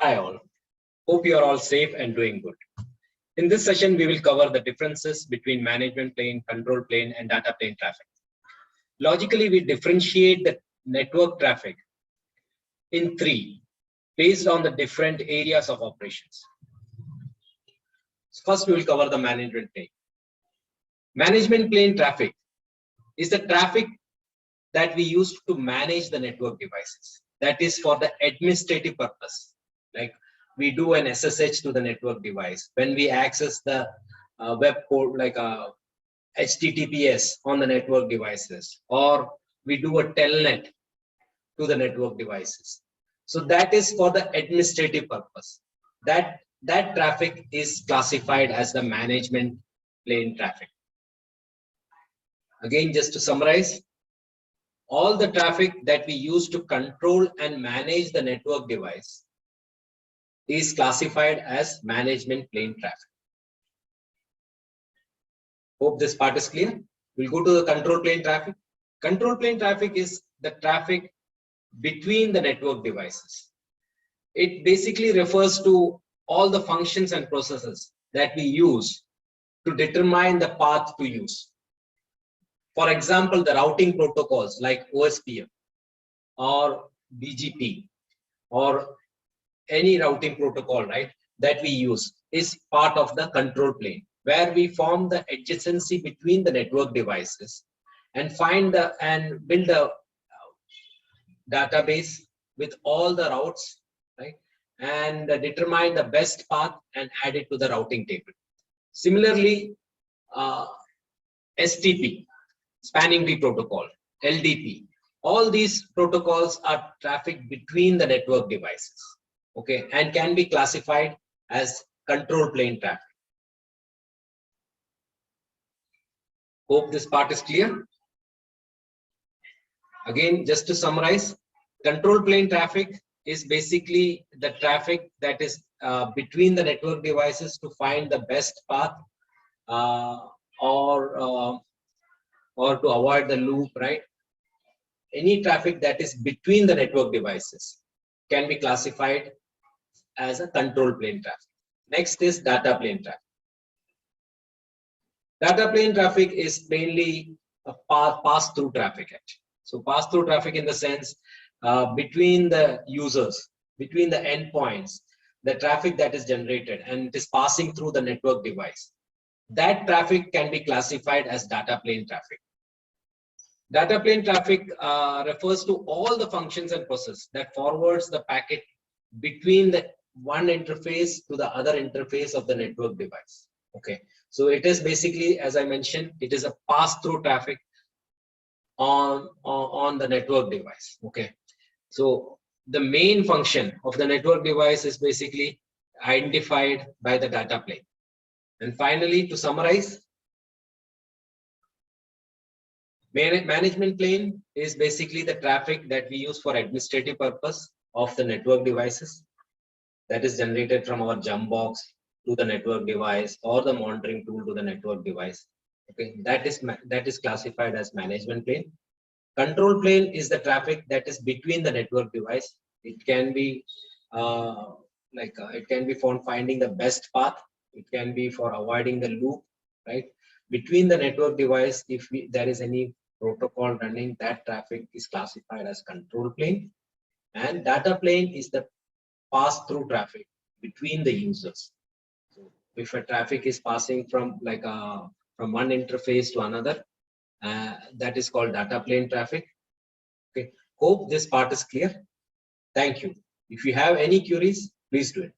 Hi all. Hope you are all safe and doing good. In this session, we will cover the differences between management plane, control plane, and data plane traffic. Logically, we differentiate the network traffic in three based on the different areas of operations. First, we will cover the management plane. Management plane traffic is the traffic that we use to manage the network devices. That is for the administrative purpose. Like we do an SSH to the network device. When we access the web port, like HTTPS on the network devices, or we do a telnet to the network devices. So that is for the administrative purpose. That traffic is classified as the management plane traffic. Again, just to summarize, all the traffic that we use to control and manage the network device is classified as management plane traffic. Hope this part is clear. We'll go to the control plane traffic. Control plane traffic is the traffic between the network devices. It basically refers to all the functions and processes that we use to determine the path to use. For example, the routing protocols like OSPF or BGP or any routing protocol, right, that we use is part of the control plane, where we form the adjacency between the network devices and build a database with all the routes, right, and determine the best path and add it to the routing table. Similarly, STP, spanning tree protocol, LDP, all these protocols are traffic between the network devices, okay, and can be classified as control plane traffic. Hope this part is clear. Again, just to summarize, control plane traffic is basically the traffic that is between the network devices to find the best path or to avoid the loop, right? Any traffic that is between the network devices can be classified as a control plane traffic. Next is data plane traffic. Data plane traffic is mainly a pass-through traffic, actually. So pass-through traffic in the sense between the users, between the endpoints, the traffic that is generated and it is passing through the network device. That traffic can be classified as data plane traffic. Data plane traffic refers to all the functions and processes that forwards the packet between the one interface to the other interface of the network device. Okay, so it is basically, as I mentioned, it is a pass-through traffic on the network device. Okay, so the main function of the network device is basically identified by the data plane. And finally, to summarize, management plane is basically the traffic that we use for administrative purpose of the network devices that is generated from our jump box to the network device or the monitoring tool to the network device. Okay, that is classified as management plane. Control plane is the traffic that is between the network device. It can be it can be for finding the best path. It can be for avoiding the loop, right? Between the network device, if there is any protocol running, that traffic is classified as control plane. And data plane is the pass-through traffic between the users. So if a traffic is passing from from one interface to another, that is called data plane traffic. Okay, hope this part is clear. Thank you. If you have any queries, please do it.